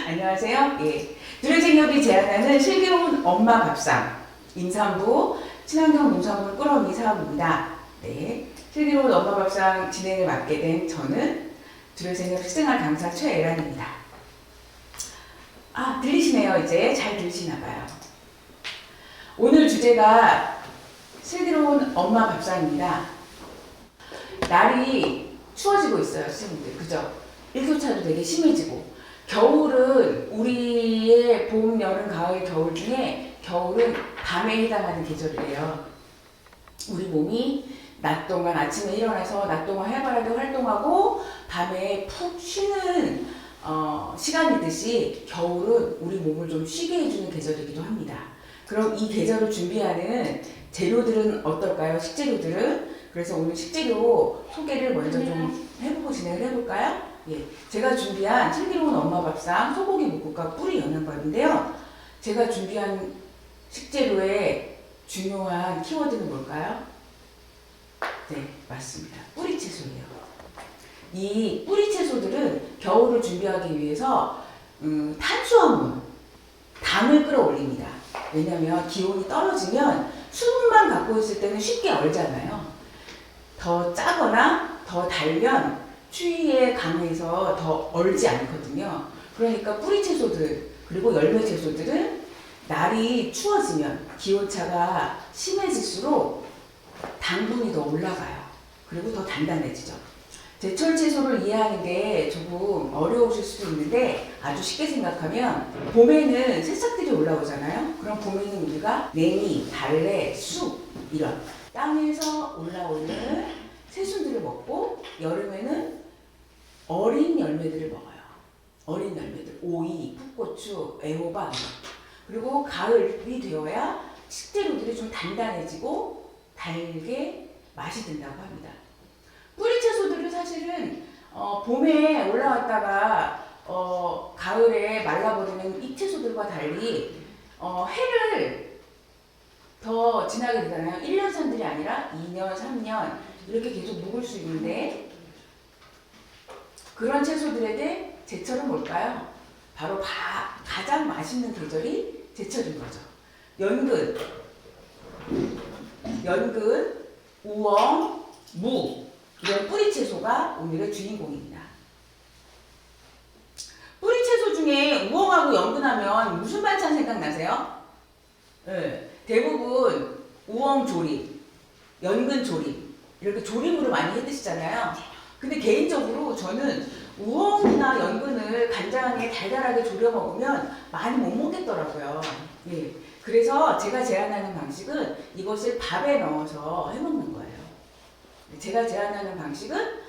안녕하세요. 예. 두레생협이 제안하는 슬기로운 엄마 밥상 임산부 친환경 농산물 꾸러미 사업입니다. 네. 슬기로운 엄마 밥상 진행을 맡게 된 저는 두레생협 식생활 강사 최애란입니다. 들리시네요. 이제 잘 들리시나봐요. 오늘 주제가 슬기로운 엄마 밥상입니다. 날이 추워지고 있어요, 선생님들. 그죠? 일교차도 되게 심해지고. 겨울은 우리의 봄, 여름, 가을, 겨울 중에 겨울은 밤에 해당하는 계절이래요. 우리 몸이 낮 동안 아침에 일어나서 낮 동안 활발하게 활동하고 밤에 푹 쉬는 시간이듯이 겨울은 우리 몸을 좀 쉬게 해주는 계절이기도 합니다. 그럼 이 계절을 준비하는 재료들은 어떨까요? 식재료들은? 그래서 오늘 식재료 소개를 먼저 좀 해보고 진행을 해볼까요? 예, 제가 준비한 슬기로운 엄마 밥상 소고기 묵국과 뿌리 영양밥인데요. 제가 준비한 식재료의 중요한 키워드는 뭘까요? 네, 맞습니다. 뿌리 채소예요. 이 뿌리 채소들은 겨울을 준비하기 위해서 탄수화물, 당을 끌어올립니다. 왜냐하면 기온이 떨어지면 수분만 갖고 있을 때는 쉽게 얼잖아요. 더 짜거나 더 달면 추위에 강해서 더 얼지 않거든요. 그러니까 뿌리 채소들 그리고 열매 채소들은 날이 추워지면 기온차가 심해질수록 당분이 더 올라가요. 그리고 더 단단해지죠. 제철 채소를 이해하는 게 조금 어려우실 수도 있는데 아주 쉽게 생각하면 봄에는 새싹들이 올라오잖아요. 그럼 봄에는 우리가 냉이, 달래, 쑥 이런 땅에서 올라오는 새순들을 먹고 여름에는 어린 열매들을 먹어요. 어린 열매들, 오이, 풋고추, 애호박 그리고 가을이 되어야 식재료들이 좀 단단해지고 달게 맛이 든다고 합니다. 뿌리 채소들은 사실은 봄에 올라왔다가 가을에 말라버리는 이 채소들과 달리 해를 더 지나게 되잖아요. 1년 산들이 아니라 2년, 3년 이렇게 계속 묵을 수 있는데 그런 채소들에게 제철은 뭘까요? 바로 가장 맛있는 계절이 제철인 거죠. 연근, 우엉, 무 이런 뿌리 채소가 오늘의 주인공입니다. 뿌리 채소 중에 우엉하고 연근하면 무슨 반찬 생각나세요? 네, 대부분 우엉 조림, 연근 조림 이렇게 조림으로 많이 해 드시잖아요. 근데 개인적으로 저는 우엉이나 연근을 간장에 달달하게 졸여 먹으면 많이 못 먹겠더라고요. 예. 그래서 제가 제안하는 방식은 이것을 밥에 넣어서 해 먹는 거예요. 제가 제안하는 방식은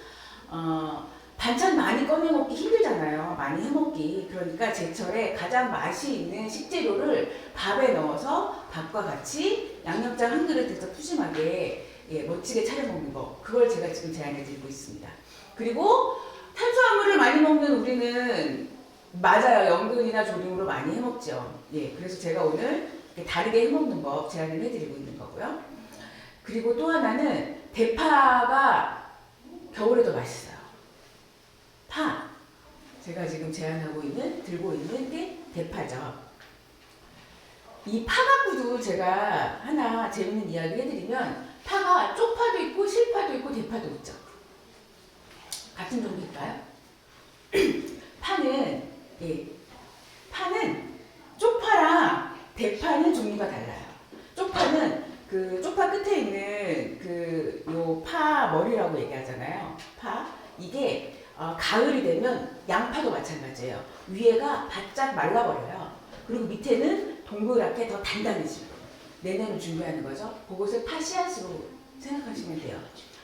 반찬 많이 꺼내 먹기 힘들잖아요. 많이 해 먹기. 그러니까 제철에 가장 맛이 있는 식재료를 밥에 넣어서 밥과 같이 양념장 한 그릇에서 푸짐하게 멋지게 차려 먹는 거. 그걸 제가 지금 제안해 드리고 있습니다. 그리고 탄수화물을 많이 먹는 우리는 맞아요. 연근이나 조림으로 많이 해 먹죠. 예, 그래서 제가 오늘 다르게 해 먹는 법 제안을 해드리고 있는 거고요. 그리고 또 하나는 대파가 겨울에도 맛있어요. 파. 제가 지금 들고 있는 게 대파죠. 이 파 갖고도 제가 하나 재밌는 이야기 해드리면 파가 쪽파도 있고 실파도 있고 대파도 있죠. 같은 종류일까요? 파는 쪽파랑 대파는 종류가 달라요. 쪽파는 그 쪽파 끝에 있는 요 파 머리라고 얘기하잖아요. 이게 가을이 되면 양파도 마찬가지예요. 위에가 바짝 말라버려요. 그리고 밑에는 동그랗게 더 단단해지고 내년을 준비하는 거죠. 그것을 파 씨앗으로 생각하시면 돼요.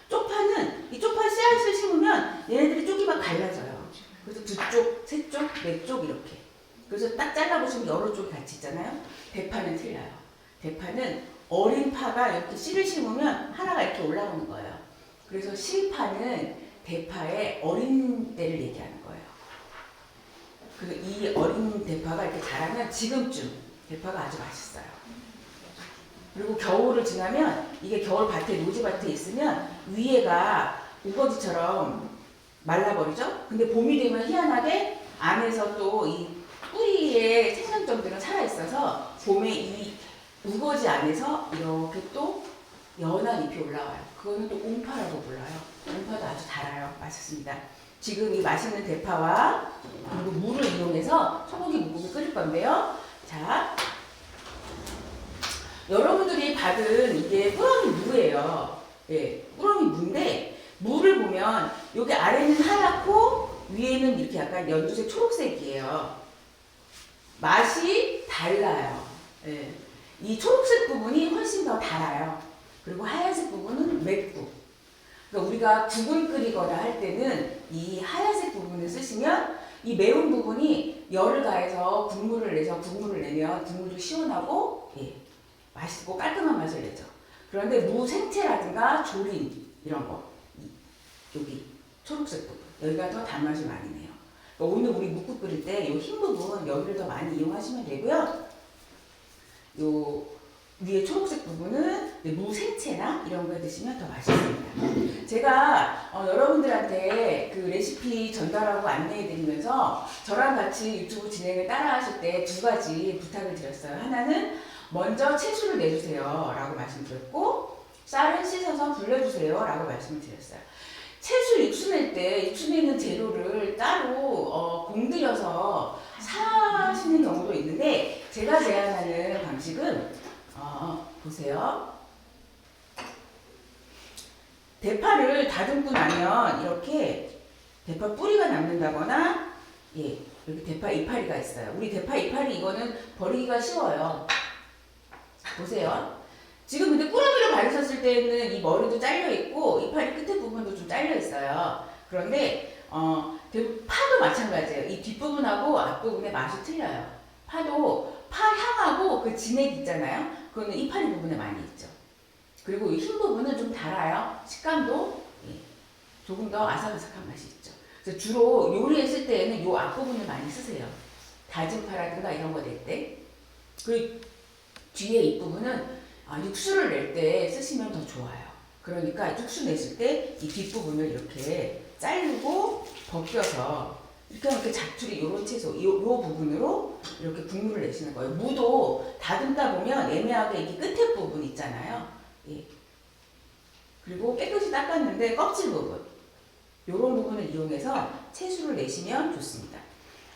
쪽파는 이 쪽파 씨앗을 심으면 얘네들이 쪽이가 갈라져요. 그래서 두 쪽, 세 쪽, 네 쪽 이렇게. 그래서 딱 잘라보시면 여러 쪽이 같이 있잖아요. 대파는 틀려요. 대파는 어린 파가 이렇게 씨를 심으면 하나가 이렇게 올라오는 거예요. 그래서 실파는 대파의 어린 때를 얘기하는 거예요. 이 어린 대파가 이렇게 자라면 지금쯤 대파가 아주 맛있어요. 그리고 겨울을 지나면 이게 겨울 밭에 노지밭에 있으면 위에가 우거지처럼 말라버리죠. 근데 봄이 되면 희한하게 안에서 또 이 뿌리의 생명점들은 살아있어서 봄에 이 우거지 안에서 이렇게 또 연한 잎이 올라와요. 그거는 또 옹파라고 불러요. 옹파도 아주 달아요. 맛있습니다. 지금 이 맛있는 대파와 그리고 물을 이용해서 소고기 묵국을 끓일 건데요. 자, 여러분들이 받은 이게 꾸러미 무예요. 예, 꾸러미 무인데 무를 보면 여기 아래는 하얗고 위에는 이렇게 약간 연두색 초록색이에요. 맛이 달라요. 예. 이 초록색 부분이 훨씬 더 달아요. 그리고 하얀색 부분은 맵고. 그러니까 우리가 국을 끓이거나 할 때는 이 하얀색 부분을 쓰시면 이 매운 부분이 열을 가해서 국물을 내면 국물도 시원하고 예, 맛있고 깔끔한 맛을 내죠. 그런데 무 생채라든가 조림 이런 거 여기 초록색 부분 여기가 더 단맛이 많이 내요. 그러니까 오늘 우리 묵국 끓일 때 이 흰 부분 여기를 더 많이 이용하시면 되고요. 요 위에 초록색 부분은 무 생채나 이런 거 드시면 더 맛있습니다. 제가 여러분들한테 그 레시피 전달하고 안내해 드리면서 저랑 같이 유튜브 진행을 따라 하실 때 두 가지 부탁을 드렸어요. 하나는 먼저 채소를 내주세요 라고 말씀드렸고 쌀은 씻어서 불려주세요 라고 말씀을 드렸어요. 채소 육수 낼 때 육수 내는 재료를 따로 공들여서 사시는 경우도 있는데 제가 제안하는 방식은 보세요. 대파를 다듬고 나면 이렇게 대파 뿌리가 남는다거나 예, 여기 대파 이파리가 있어요. 우리 대파 이파리 이거는 버리기가 쉬워요. 보세요. 지금 근데 꾸러미를 바르셨을 때는 이 머리도 잘려 있고 이파리 끝에 부분도 좀 잘려 있어요. 그런데 파도 마찬가지예요. 이 뒷부분하고 앞부분의 맛이 틀려요. 파도 파 향하고 그 진액 있잖아요. 그거는 이파리 부분에 많이 있죠. 그리고 이 흰 부분은 좀 달아요. 식감도 예, 조금 더 아삭아삭한 맛이 있죠. 그래서 주로 요리했을 때에는 요 앞부분을 많이 쓰세요. 다진 파라든가 이런 거 낼 때. 그 뒤에 이 부분은 육수를 낼 때 쓰시면 더 좋아요. 그러니까 육수 냈을 때 이 뒷부분을 이렇게 자르고 벗겨서 이렇게 자투리 요런 채소 요 부분으로 이렇게 국물을 내시는 거예요. 무도 다듬다 보면 애매하게 이게 끝에 부분 있잖아요. 예. 그리고 깨끗이 닦았는데 껍질 부분 요런 부분을 이용해서 채소를 내시면 좋습니다.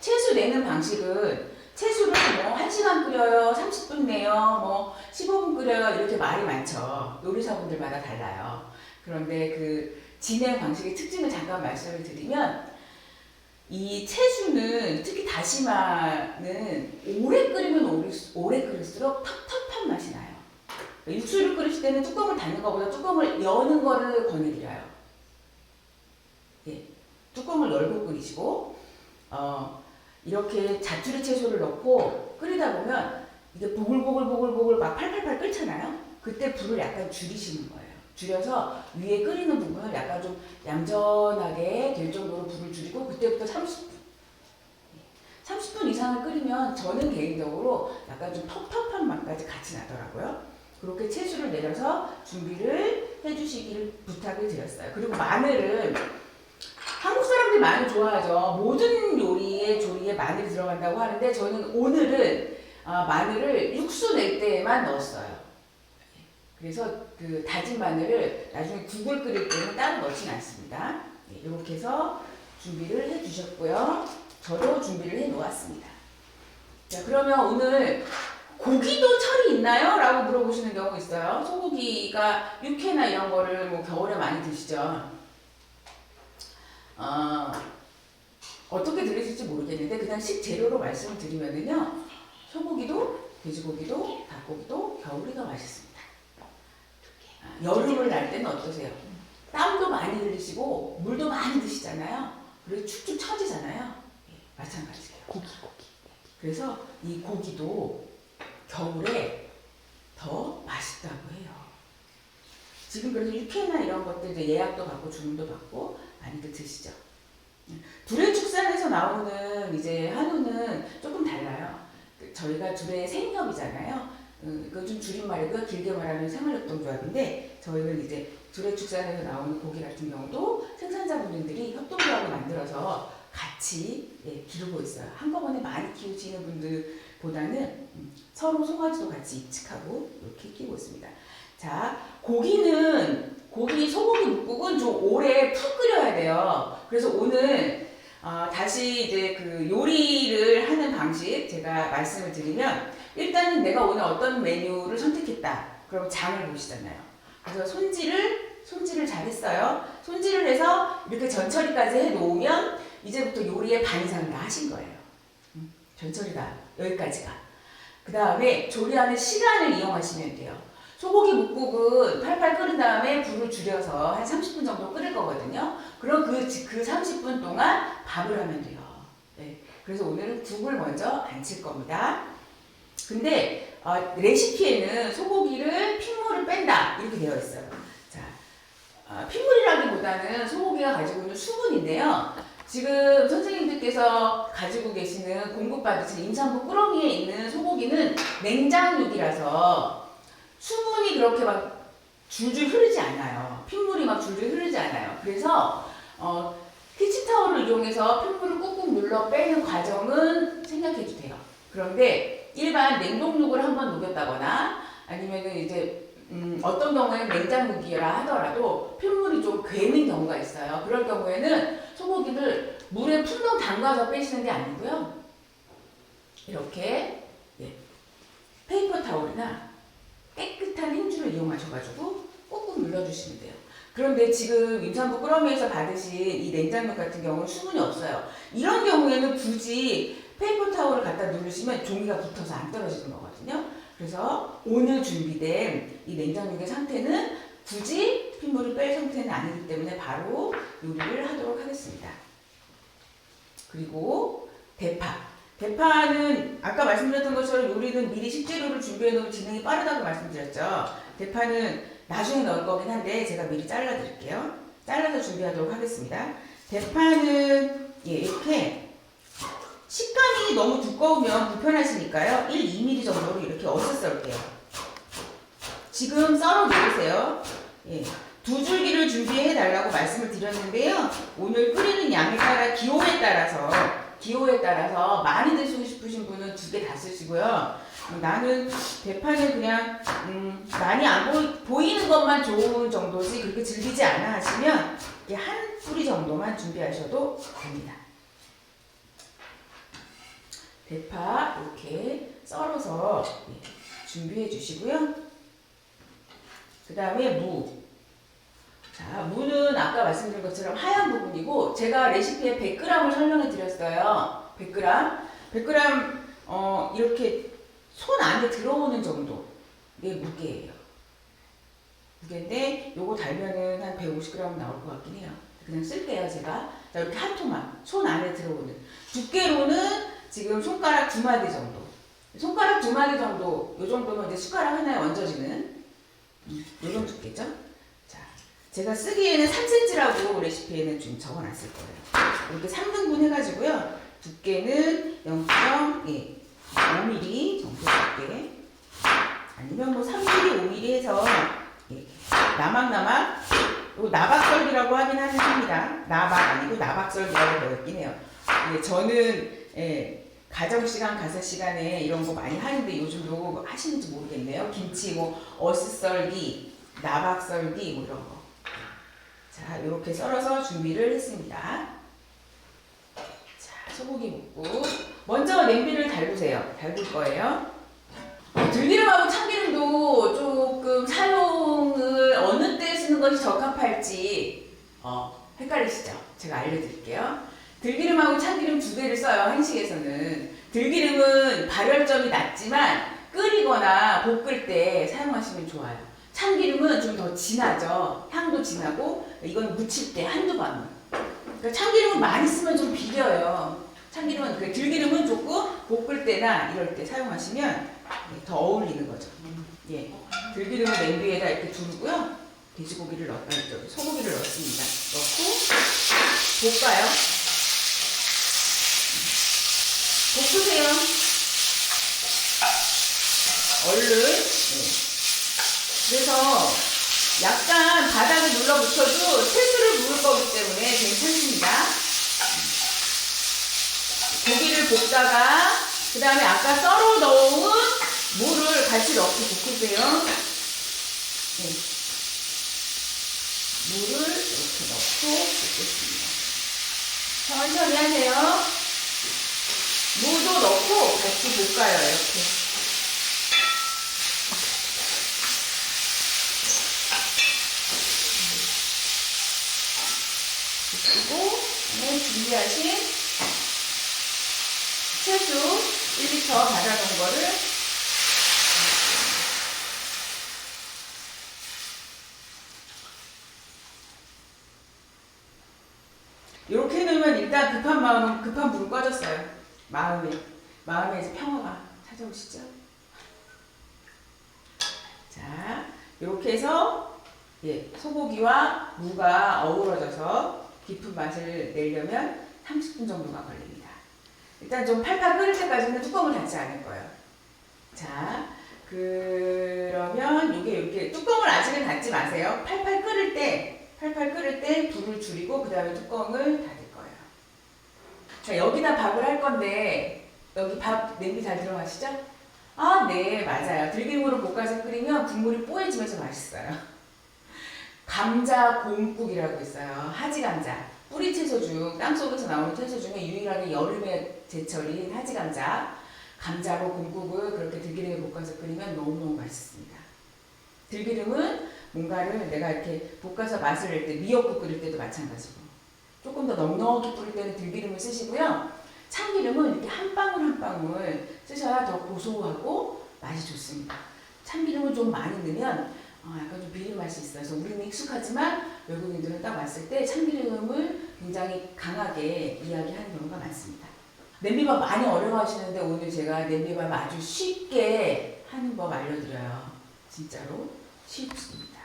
채소 내는 방식은 채소를 뭐 1시간 끓여요, 30분 내요, 뭐 15분 끓여요 이렇게 말이 많죠. 요리사분들마다 달라요. 그런데 그 진행 방식의 특징을 잠깐 말씀을 드리면 이 채소는 특히 다시마는 오래 끓이면 오래 끓일수록 텁텁한 맛이 나요. 육수를 끓이실 때는 뚜껑을 닫는 것보다 뚜껑을 여는 거를 권해드려요. 예, 뚜껑을 열고 끓이시고 이렇게 자투리 채소를 넣고 끓이다 보면 이게 보글보글 막 팔팔팔 끓잖아요. 그때 불을 약간 줄이시는 거예요. 줄여서 위에 끓이는 부분을 약간 좀 얌전하게 될 정도로 불을 줄이고 그때부터 30분 이상을 끓이면 저는 개인적으로 약간 좀 텁텁한 맛까지 같이 나더라고요. 그렇게 채소를 내려서 준비를 해주시기를 부탁을 드렸어요. 그리고 마늘은 한국 사람들이 마늘 좋아하죠. 모든 조리에 마늘이 들어간다고 하는데 저는 오늘은 마늘을 육수 낼 때만 넣었어요. 그래서 그 다진 마늘을 나중에 국을 끓일 때는 따로 넣진 않습니다. 이렇게 해서 준비를 해 주셨고요. 저도 준비를 해 놓았습니다. 자, 그러면 오늘 고기도 철이 있나요? 라고 물어보시는 경우 있어요. 소고기가 육회나 이런 거를 뭐 겨울에 많이 드시죠. 어떻게 들으실지 모르겠는데 그냥 식재료로 말씀을 드리면은요. 소고기도 돼지고기도 닭고기도 겨울이 더 맛있습니다. 여름을 날 때는 어떠세요? 땀도 많이 흘리시고 물도 많이 드시잖아요. 그리고 축축 처지잖아요. 예, 마찬가지예요. 고기. 그래서 이 고기도 겨울에 더 맛있다고 해요. 지금 그래서 육회나 이런 것들 이제 예약도 받고 주문도 받고 많이들 드시죠. 두레축산에서 나오는 이제 한우는 조금 달라요. 저희가 두레 생협이잖아요. 이거 좀 줄임말이고요. 길게 말하면 생활협동조합인데 저희는 이제 두레축산에서 나오는 고기 같은 경우도 생산자분들이 협동조합을 만들어서 같이 기르고 있어요. 한꺼번에 많이 키우시는 분들보다는 서로 송아지도 같이 입측하고 이렇게 키우고 있습니다. 자, 소고기 묵국은 좀 오래 푹 끓여야 돼요. 그래서 오늘 다시 이제 그 요리를 하는 방식 제가 말씀을 드리면, 일단은 내가 오늘 어떤 메뉴를 선택했다. 그럼 장을 보시잖아요. 그래서 손질을 잘 했어요. 손질을 해서 이렇게 전처리까지 해 놓으면 이제부터 요리의 반 이상을 다 하신 거예요. 전처리가 여기까지가. 그 다음에 조리하는 시간을 이용하시면 돼요. 소고기 묵국은 팔팔 끓인 다음에 불을 줄여서 한 30분 정도 끓일 거거든요. 그럼 그 30분 동안 밥을 하면 돼요. 네. 그래서 오늘은 국을 먼저 안 칠 겁니다. 근데 레시피에는 소고기를 핏물을 뺀다 이렇게 되어 있어요. 자, 핏물이라기보다는 소고기가 가지고 있는 수분인데요. 지금 선생님들께서 가지고 계시는 공급받으신 임산부 꾸러미에 있는 소고기는 냉장육이라서 수분이 그렇게 막 줄줄 흐르지 않아요. 핏물이 막 줄줄 흐르지 않아요. 그래서 키친타올을 이용해서 핏물을 꾹꾹 눌러 빼는 과정은 생략해도 돼요. 그런데 일반 냉동육을 한번 녹였다거나 아니면은 이제 어떤 경우에는 냉장육이라 하더라도 핏물이 좀 괴는 경우가 있어요. 그럴 경우에는 소고기를 물에 풍덩 담가서 빼시는 게 아니고요. 이렇게 페이퍼 타올이나 깨끗한 행주를 이용하셔가지고 꾹꾹 눌러주시면 돼요. 그런데 지금 임산부 꾸러미에서 받으신 이 냉장육 같은 경우는 수분이 없어요. 이런 경우에는 굳이 페이퍼 타올을 갖다 누르시면 종이가 붙어서 안 떨어지는 거거든요. 그래서 오늘 준비된 이 냉장육의 상태는 굳이 핏물을 뺄 상태는 아니기 때문에 바로 요리를 하도록 하겠습니다. 그리고 대파는 아까 말씀드렸던 것처럼 요리는 미리 식재료를 준비해 놓으면 진행이 빠르다고 말씀드렸죠. 대파는 나중에 넣을 거긴 한데 제가 미리 잘라 드릴게요. 잘라서 준비하도록 하겠습니다. 대파는 이렇게 식감이 너무 두꺼우면 불편하시니까요. 2mm 정도로 이렇게 어슷 썰게요. 지금 썰어 놓으세요. 2줄기를 준비해 달라고 말씀을 드렸는데요. 오늘 끓이는 양에 따라 기호에 따라서 많이 드시고 싶으신 분은 2개 다 쓰시고요. 나는 대파는 그냥 많이 안 보이는 것만 좋은 정도지 그렇게 즐기지 않아 하시면 한 뿌리 정도만 준비하셔도 됩니다. 대파 이렇게 썰어서 준비해 주시고요. 그 다음에 자, 무는 아까 말씀드린 것처럼 하얀 부분이고 제가 레시피에 100g을 설명해 드렸어요. 100g 이렇게 손 안에 들어오는 정도의 무게예요. 무게인데 요거 달면은 한 150g 나올 것 같긴 해요. 그냥 쓸게요 제가. 자, 이렇게 한 토막 손 안에 들어오는 두께로는 지금 손가락 2마디 정도. 손가락 2마디 정도, 요 정도면 이제 숟가락 하나에 얹어지는 요 정도 두께죠. 자, 제가 쓰기에는 3cm라고 레시피에는 좀 적어놨을 거예요. 이렇게 3등분 해가지고요. 두께는 0.5mm 정도 두께. 아니면 뭐 3mm, 5mm 해서 이렇게 나막 이거 나박썰기라고 하긴 합니다. 나박 아니고 나박썰기라고 되어 있긴 해요. 저는 가정시간, 가사시간에 이런 거 많이 하는데 요즘도 하시는지 모르겠네요. 김치, 어슷썰기, 나박썰기, 이런 거. 자, 이렇게 썰어서 준비를 했습니다. 자, 소고기 묵국. 먼저 냄비를 달굴 거예요. 들기름하고 참기름도 조금 사용을 어느 때 쓰는 것이 적합할지 헷갈리시죠? 제가 알려드릴게요. 들기름하고 참기름 2개를 써요. 한식에서는. 들기름은 발열점이 낮지만 끓이거나 볶을 때 사용하시면 좋아요. 참기름은 좀 더 진하죠. 향도 진하고 이건 무칠 때 한두 방울. 그러니까 참기름을 많이 쓰면 좀 비려요. 들기름은 조금 볶을 때나 이럴 때 사용하시면 더 어울리는 거죠. 들기름을 냄비에다 이렇게 두르고요. 소고기를 넣습니다. 넣고 볶아요. 볶으세요. 얼른. 그래서 약간 바닥을 눌러 붙여도 채수를 부을 거기 때문에 괜찮습니다. 고기를 볶다가 그 다음에 아까 썰어 넣은 물을 같이 넣고 볶으세요. 네. 물을 이렇게 넣고 볶겠습니다. 천천히 하세요. 물도 넣고 같이 볶아요. 이렇게. 그리고 준비하신 채수 1리터 받아놓은 거를 이렇게 해놓으면 일단 급한 불은 꺼졌어요. 마음에 이제 평화가 찾아오시죠? 자, 이렇게 해서 소고기와 무가 어우러져서 깊은 맛을 내려면 30분 정도가 걸립니다. 일단 좀 팔팔 끓을 때까지는 뚜껑을 닫지 않을 거예요. 자, 그러면 이렇게 뚜껑을 아직은 닫지 마세요. 팔팔 끓을 때 불을 줄이고 그 다음에 뚜껑을 닫을 거예요. 자, 여기다 밥을 할 건데 여기 밥 냄비 잘 들어가시죠? 아, 네, 맞아요. 들기름으로 볶아서 끓이면 국물이 뽀얘지면서 맛있어요. 감자 곰국이라고 있어요. 하지감자. 뿌리 채소 중, 땅속에서 나오는 채소 중에 유일하게 여름에 제철인 하지감자. 감자로 곰국을 그렇게 들기름에 볶아서 끓이면 너무너무 맛있습니다. 들기름은 뭔가를 내가 이렇게 볶아서 맛을 낼 때, 미역국 끓일 때도 마찬가지고. 조금 더 넉넉히 뿌릴 때는 들기름을 쓰시고요. 참기름은 이렇게 한 방울 한 방울 쓰셔야 더 고소하고 맛이 좋습니다. 참기름을 좀 많이 넣으면 약간 좀 비린 맛이 있어요. 그래서 우리는 익숙하지만 외국인들은 딱 왔을 때 참기름을 굉장히 강하게 이야기하는 경우가 많습니다. 냄비밥 많이 어려워하시는데 오늘 제가 냄비밥 아주 쉽게 하는 법 알려드려요. 진짜로 쉽습니다.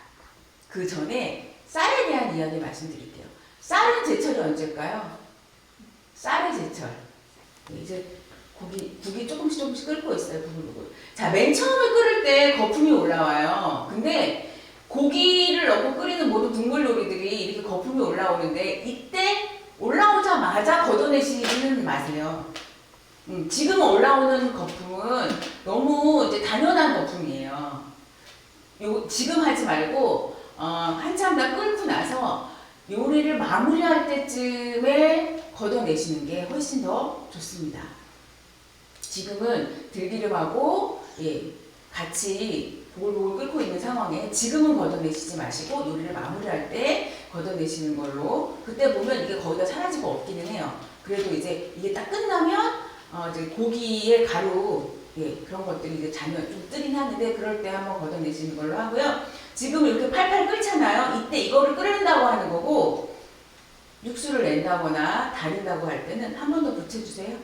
그 전에 쌀에 대한 이야기 말씀드릴게요. 쌀은 제철이 언제일까요? 쌀의 제철. 이제 국이 조금씩 끓고 있어요. 부글부글. 자, 맨 처음에 끓을 때 거품이 올라와요. 근데 고기를 넣고 끓이는 모든 국물 요리들이 이렇게 거품이 올라오는데 이때 올라오자마자 걷어내시는 마세요. 지금 올라오는 거품은 너무 이제 당연한 거품이에요. 지금 하지 말고 한참 다 끓고 나서 요리를 마무리할 때쯤에 걷어내시는 게 훨씬 더 좋습니다. 지금은 들기름하고 같이 보글보글 끓고 있는 상황에 지금은 걷어내시지 마시고 요리를 마무리할 때 걷어내시는 걸로. 그때 보면 이게 거의 다 사라지고 없기는 해요. 그래도 이제 이게 딱 끝나면 이제 고기의 가루 그런 것들이 이제 잔여 좀 뜨긴 하는데 그럴 때 한번 걷어내시는 걸로 하고요. 지금 이렇게 팔팔 끓잖아요. 이때 이거를 끓는다고 하는 거고 육수를 낸다거나 달인다고 할 때는 한 번 더 붙여주세요.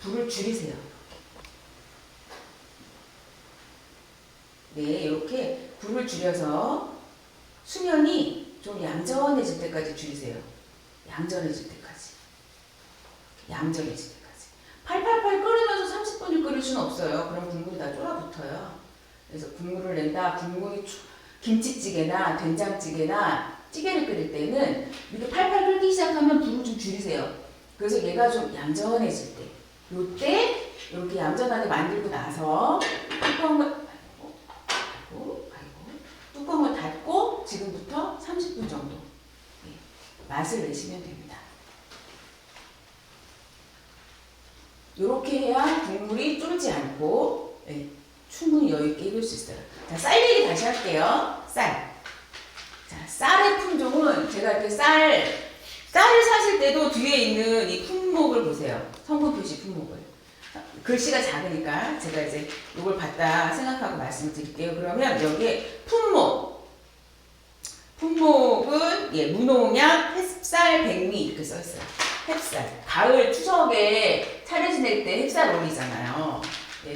불을 줄이세요. 네, 이렇게 불을 줄여서 수면이 좀 얌전해질 때까지 줄이세요. 얌전해질 때까지. 팔팔팔 끓으면서 30분을 끓일 수는 없어요. 그럼 국물이 다 쫄아붙어요. 그래서 국물을 낸다. 국물이 김치찌개나 된장찌개나 찌개를 끓일 때는 이렇게 팔팔 끓기 시작하면 불을 좀 줄이세요. 그래서 얘가 좀 얌전해질 때. 요때 이렇게 얌전하게 만들고 나서 뚜껑을 닫고 지금부터 30분 정도 맛을 내시면 됩니다. 이렇게 해야 국물이 쫄지 않고 충분히 여유있게 익을 수 있어요. 자, 쌀 얘기 다시 할게요. 쌀. 자, 쌀의 품종은 제가 이렇게 쌀을 사실 때도 뒤에 있는 이 품목을 보세요. 성분 표시 품목을. 글씨가 작으니까 제가 이제 이걸 봤다 생각하고 말씀드릴게요. 그러면 여기에 품목은 무농약, 햅쌀, 백미 이렇게 써있어요. 햅쌀. 가을 추석에 차례 지낼 때 햅쌀 올리잖아요.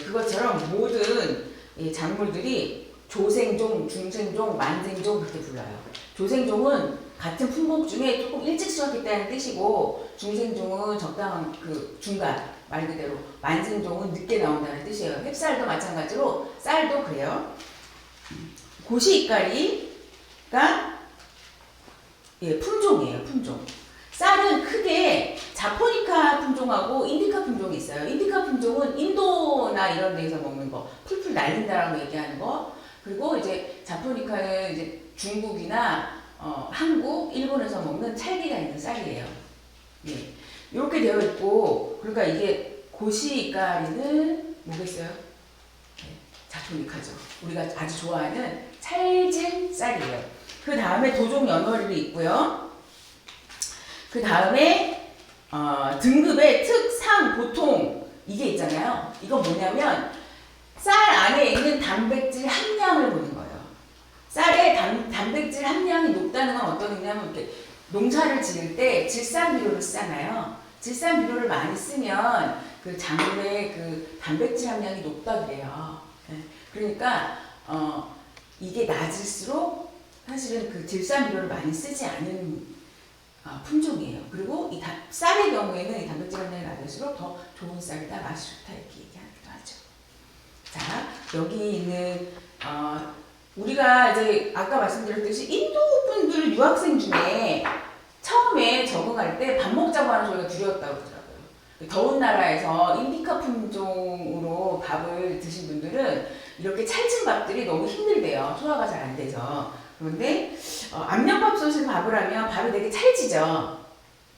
그것처럼 모든 작물들이 조생종, 중생종, 만생종 그렇게 불러요. 조생종은 같은 품목 중에 조금 일찍 수확했다는 뜻이고 중생종은 적당한 중간 말 그대로 만생종은 늦게 나온다는 뜻이에요. 햅쌀도 마찬가지로 쌀도 그래요. 고시 이까리가 품종이에요. 품종. 쌀은 크게 자포니카 품종하고 인디카 품종이 있어요. 인디카 품종은 인도나 이런 데에서 먹는 거, 풀풀 날린다라고 얘기하는 거. 그리고 이제 자포니카는 이제 중국이나 한국, 일본에서 먹는 찰기가 있는 쌀이에요. 예. 이렇게 되어 있고, 그러니까 이게 고시가리는 뭐겠어요? 네, 자포니카죠. 우리가 아주 좋아하는 찰진 쌀이에요. 그 다음에 도종 연월이 있고요. 그 다음에 등급의 특, 상, 보통 이게 있잖아요. 이건 뭐냐면 쌀 안에 있는 단백질 함량을 보는 거예요. 쌀의 단백질 함량이 높다는 건 어떤 의미냐면 이렇게 농사를 지을 때 질산 비료를 쓰잖아요. 질산 비료를 많이 쓰면 그 작물의 그 단백질 함량이 높다 그래요. 그러니까 이게 낮을수록 사실은 그 질산 비료를 많이 쓰지 않은 품종이에요. 그리고 이 쌀의 경우에는 이 단백질 함량이 낮을수록 더 좋은 쌀이다, 맛이 좋다 이렇게 얘기하기도 하죠. 자, 여기 있는 우리가 이제 아까 말씀드렸듯이 인도 분들 유학생 중에 처음에 적응할 때 밥 먹자고 하는 소리가 두려웠다고 그러더라고요. 더운 나라에서 인디카 품종으로 밥을 드신 분들은 이렇게 찰진 밥들이 너무 힘들대요. 소화가 잘 안 돼서. 그런데 압력밥솥에서 밥을 하면 밥이 되게 찰지죠.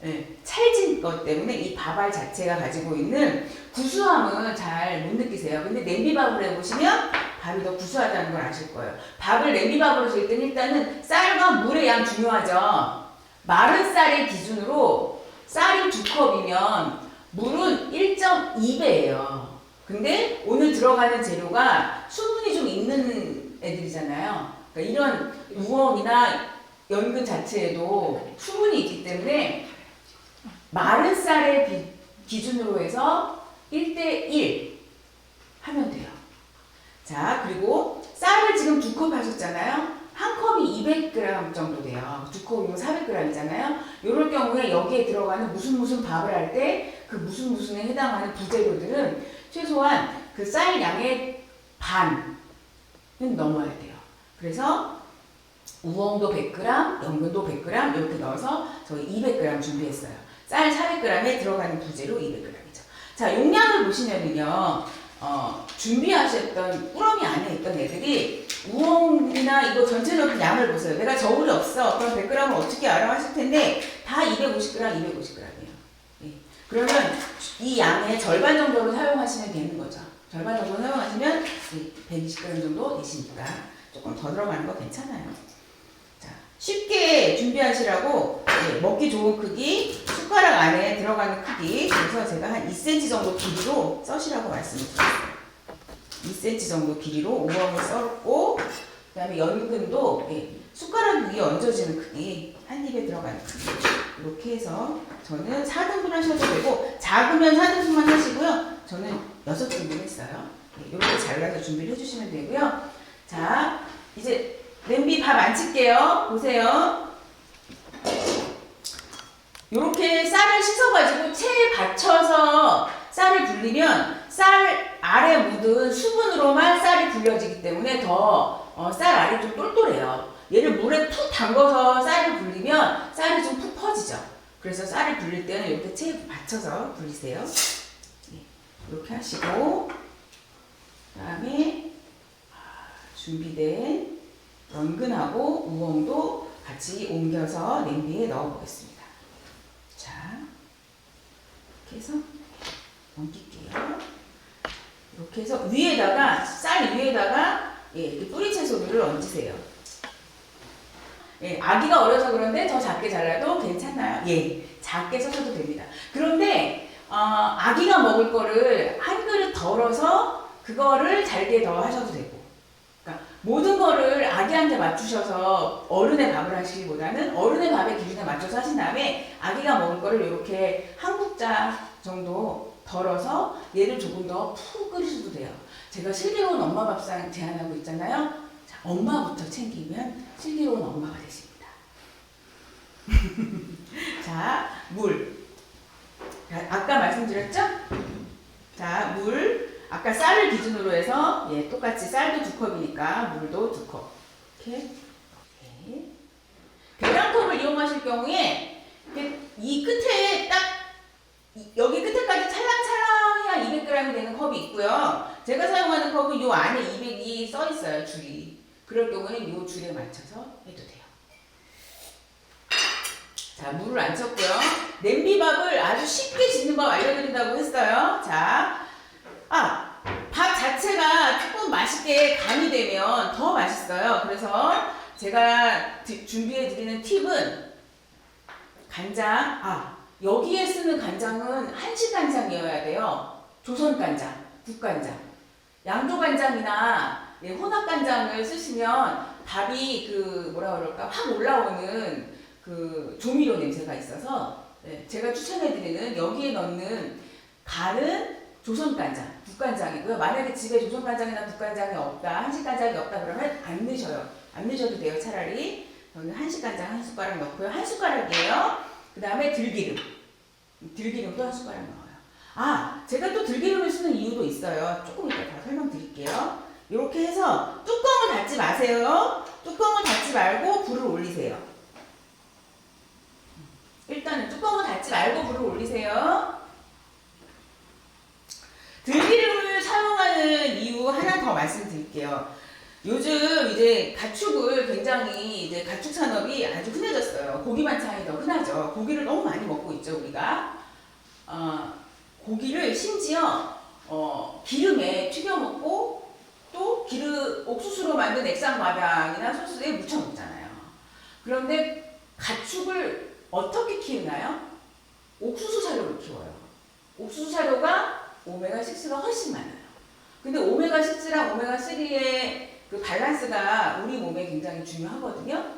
네, 찰진 것 때문에 이 밥알 자체가 가지고 있는 구수함은 잘 못 느끼세요. 근데 냄비밥을 해보시면 밥이 더 구수하다는 걸 아실 거예요. 밥을 냄비밥으로 줄 때는 일단은 쌀과 물의 양 중요하죠. 마른 쌀의 기준으로 쌀이 2컵이면 물은 1.2배예요. 근데 오늘 들어가는 재료가 수분이 좀 있는 애들이잖아요. 그러니까 이런 우엉이나 연근 자체에도 수분이 있기 때문에 마른 쌀의 기준으로 해서 1대1 하면 돼요. 자, 그리고 쌀을 지금 2컵 하셨잖아요. 한 컵이 200g 정도 돼요. 2컵이면 400g이잖아요. 이럴 경우에 여기에 들어가는 무슨 밥을 할 때 그 무슨에 해당하는 부재료들은 최소한 그 쌀 양의 반은 넘어야 돼요. 그래서 우엉도 100g, 연근도 100g 이렇게 넣어서 저희 200g 준비했어요. 쌀 400g에 들어가는 부재료 200g이죠. 자, 용량을 보시면은요, 준비하셨던 꾸러미 안에 있던 애들이 우엉이나 이거 전체적인 양을 보세요. 내가 저울이 없어. 그럼 100g을 어떻게 알아 하실 텐데 다 250g, 250g이에요. 예. 그러면 이 양의 절반 정도를 사용하시면 되는 거죠. 절반 정도 사용하시면 120g 정도 되시니까 조금 더 들어가는 거 괜찮아요. 자, 쉽게 준비하시라고 먹기 좋은 크기, 숟가락 안에 들어가는 크기, 그래서 제가 한 2cm 정도 길이로 써시라고 말씀드렸어요. 2cm 정도 길이로 우엉을 썰었고, 그 다음에 연근도 숟가락 위에 얹어지는 크기, 한 입에 들어가는 크기 이렇게 해서 저는 4등분 하셔도 되고 작으면 4등분만 하시고요. 저는 6등분 했어요. 이렇게 잘라서 준비를 해주시면 되고요. 자, 이제 냄비 밥 안 칠게요. 보세요. 이렇게 쌀을 씻어가지고 체에 받쳐서 쌀을 불리면 쌀 아래 묻은 수분으로만 쌀이 불려지기 때문에 더 쌀 알이 좀 똘똘해요. 얘를 물에 푹 담궈서 쌀을 불리면 쌀이 좀 푹 퍼지죠. 그래서 쌀을 불릴 때는 이렇게 체에 받쳐서 불리세요. 이렇게 하시고, 그 다음에 준비된 연근하고 우엉도 같이 옮겨서 냄비에 넣어 보겠습니다. 자, 이렇게 해서 옮길게요. 이렇게 해서 위에다가, 쌀 위에다가 이렇게 뿌리 채소들을 얹으세요. 아기가 어려서 그런데 더 작게 잘라도 괜찮나요? 작게 써셔도 됩니다. 그런데 아기가 먹을 거를 한 그릇 덜어서 그거를 잘게 더 하셔도 되고, 그러니까 모든 거를 아기한테 맞추셔서 어른의 밥을 하시기보다는 어른의 밥의 기준에 맞춰서 하신 다음에 아기가 먹을 거를 이렇게 한 국자 정도 덜어서 얘를 조금 더 푹 끓이셔도 돼요. 제가 슬기로운 엄마 밥상 제안하고 있잖아요. 자, 엄마부터 챙기면 슬기로운 엄마가 되십니다. 자, 물. 아까 말씀드렸죠? 자, 물. 아까 쌀을 기준으로 해서 똑같이 쌀도 2컵이니까 물도 2컵. 이렇게. 계량컵을 이용하실 경우에 이 끝에 딱 여기 끝에까지 찰랑찰랑해야 200g이 되는 컵이 있고요. 제가 사용하는 컵은 요 안에 200이 써 있어요, 줄이. 그럴 경우는 요 줄에 맞춰서 해도 돼요. 자, 물을 안 쳤고요. 냄비밥을 아주 쉽게 짓는 법 알려드린다고 했어요. 자, 밥 자체가 조금 맛있게 간이 되면 더 맛있어요. 그래서 제가 준비해드리는 팁은 간장, 여기에 쓰는 간장은 한식 간장이어야 돼요. 조선 간장, 국간장. 양조 간장이나 혼합 간장을 쓰시면 밥이 뭐라 그럴까, 확 올라오는 조미료 냄새가 있어서 제가 추천해드리는 여기에 넣는 간은 조선 간장, 국간장이고요. 만약에 집에 조선 간장이나 국간장이 없다, 한식 간장이 없다 그러면 안 넣으셔요. 안 넣으셔도 돼요. 차라리 저는 한식 간장 한 숟가락 넣고요. 한 숟가락이에요. 그 다음에 들기름. 들기름도 한 숟가락 넣어요. 제가 또 들기름을 쓰는 이유도 있어요. 조금 이따 다 설명드릴게요. 이렇게 해서 뚜껑을 닫지 마세요. 뚜껑을 닫지 말고 불을 올리세요. 일단은 뚜껑을 닫지 말고 불을 올리세요. 들기름을 사용하는 이유 하나 더 말씀드릴게요. 요즘 이제 가축을 굉장히 이제 가축 산업이 아주 흔해졌어요. 고기 반찬이 더 흔하죠. 고기를 너무 많이 먹고 있죠, 우리가. 고기를 심지어 기름에 튀겨 먹고 또 옥수수로 만든 액상과당이나 소스에 묻혀 먹잖아요. 그런데 가축을 어떻게 키우나요? 옥수수 사료로 키워요. 옥수수 사료가 오메가6가 훨씬 많아요. 근데 오메가6랑 오메가3의 밸런스가 우리 몸에 굉장히 중요하거든요.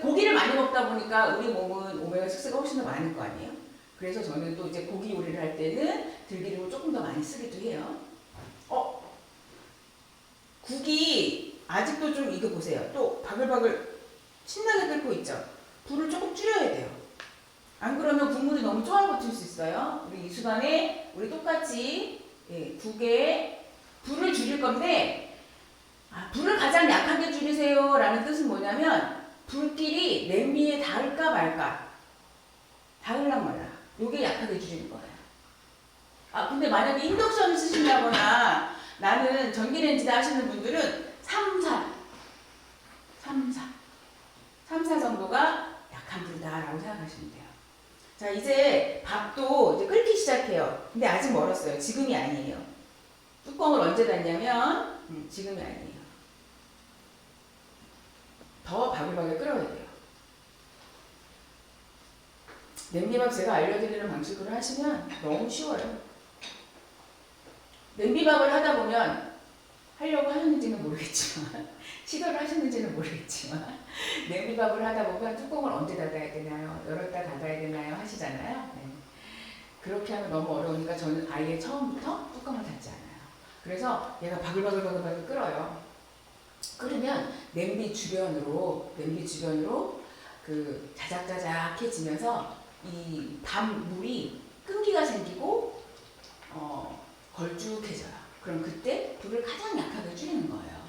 고기를 많이 먹다 보니까 우리 몸은 오메가6가 훨씬 더 많을 거 아니에요? 그래서 저는 또 이제 고기 요리를 할 때는 들기름을 조금 더 많이 쓰기도 해요. 국이 아직도 좀 이거 보세요. 또 바글바글 신나게 끓고 있죠? 불을 조금 줄여야 돼요. 안 그러면 국물이 너무 쪼알붙을 수 있어요. 우리 이 시간에 우리 똑같이 국에 불을 줄일 건데 불을 가장 약하게 줄이세요 라는 뜻은 뭐냐면 불길이 냄비에 닿을까 말까, 닿을랑 말라, 요게 약하게 줄이는 거예요. 근데 만약에 인덕션을 쓰신다거나 나는 전기레인지다 하시는 분들은 3, 4 정도가 약한 불이다 라고 생각하시면 돼요. 자, 이제 밥도 이제 끓기 시작해요. 근데 아직 멀었어요. 지금이 아니에요. 뚜껑을 언제 닫냐면 지금이 아니에요. 더 바글바글 끓여야 돼요. 냄비밥 제가 알려드리는 방식으로 하시면 너무 쉬워요. 냄비밥을 하다 보면 하려고 하셨는지는 모르겠지만 시도를 하셨는지는 모르겠지만 냄비밥을 하다 보면 뚜껑을 언제 닫아야 되나요? 열었다 닫아야 되나요? 하시잖아요. 네. 그렇게 하면 너무 어려우니까 저는 아예 처음부터 뚜껑을 닫지 않아요. 그래서 얘가 바글바글 끓어요. 끓으면 냄비 주변으로 자작자작해지면서 이 밥물이 끈기가 생기고 걸쭉해져요. 그럼 그때 불을 가장 약하게 줄이는 거예요.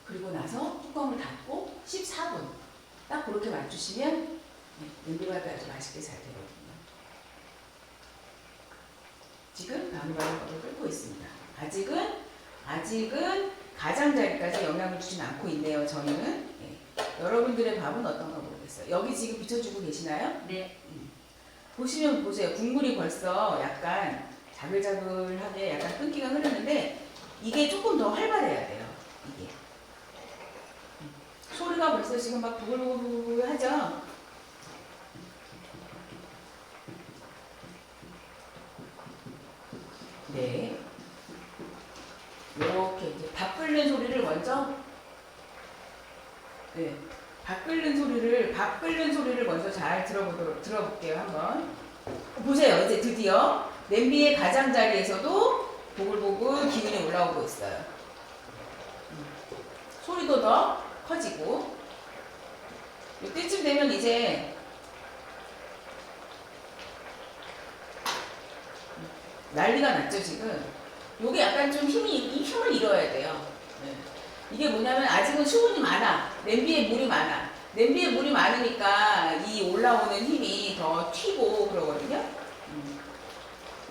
그리고 나서 뚜껑을 닫고 14분 딱 그렇게 맞추시면 냄비밥이 아주 맛있게 잘 되거든요. 지금 바글바글 끓고 있습니다. 아직은 가장자리까지 영향을 주진 않고 있네요. 저는. 여러분들의 밥은 어떤가 모르겠어요. 여기 지금 비춰주고 계시나요? 네. 보시면 보세요. 국물이 벌써 약간 자글자글하게 약간 끈기가 흐르는데 이게 조금 더 활발해야 돼요. 이게 소리가 벌써 지금 막 부글부글 하죠? 네. 이렇게 이제 밥 끓는 소리를 먼저 밥 끓는 소리를 먼저 잘 들어볼게요. 한번 보세요. 이제 드디어 냄비의 가장자리에서도 보글보글 기운이 올라오고 있어요. 소리도 더 커지고 이때쯤 되면 이제 난리가 났죠. 지금 요게 약간 좀 힘을 잃어야 돼요. 이게 뭐냐면 아직은 수분이 많아. 냄비에 물이 많아. 냄비에 물이 많으니까 이 올라오는 힘이 더 튀고 그러거든요.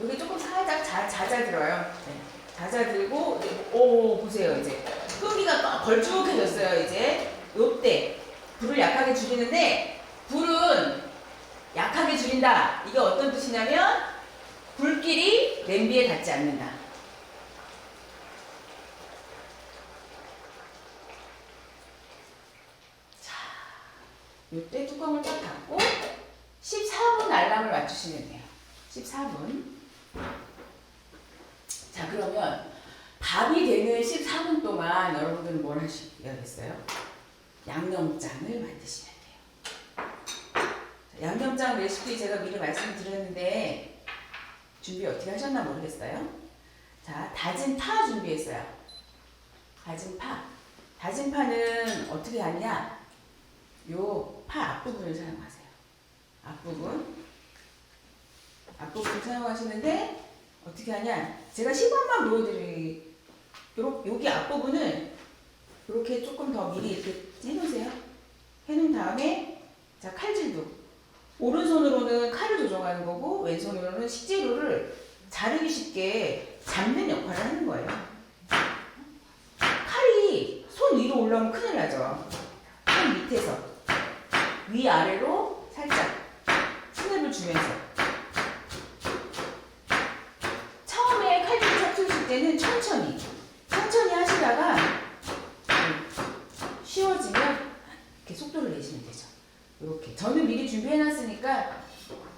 이게 조금 살짝 잦아들어요. 네. 잦아들고, 오, 보세요, 이제. 끈기가 걸쭉해졌어요, 이제. 요때. 불을 약하게 줄이는데, 불은 약하게 줄인다. 이게 어떤 뜻이냐면, 불길이 냄비에 닿지 않는다. 자, 요때 뚜껑을 딱 닫고, 14분 알람을 맞추시면 돼요. 14분. 자, 그러면 밥이 되는 14분 동안 여러분들은 뭘 하셔야겠어요? 양념장을 만드시면 돼요. 자, 양념장 레시피 제가 미리 말씀드렸는데 준비 어떻게 하셨나 모르겠어요. 자, 다진 파 준비했어요. 다진 파. 다진 파는 어떻게 하냐? 요 파 앞부분을 사용하세요. 앞부분 사용하시는데 어떻게 하냐? 제가 시범만 여기 앞부분을 이렇게 조금 더 미리 이렇게 해놓으세요. 해놓은 다음에 자, 칼질도 오른손으로는 칼을 조정하는 거고 왼손으로는 식재료를 자르기 쉽게 잡는 역할을 하는 거예요. 칼이 손 위로 올라오면 큰일 나죠. 손 밑에서 위아래로 살짝 스냅을 주면서 때는 천천히 하시다가 쉬워지면 이렇게 속도를 내시면 되죠. 이렇게 저는 미리 준비해 놨으니까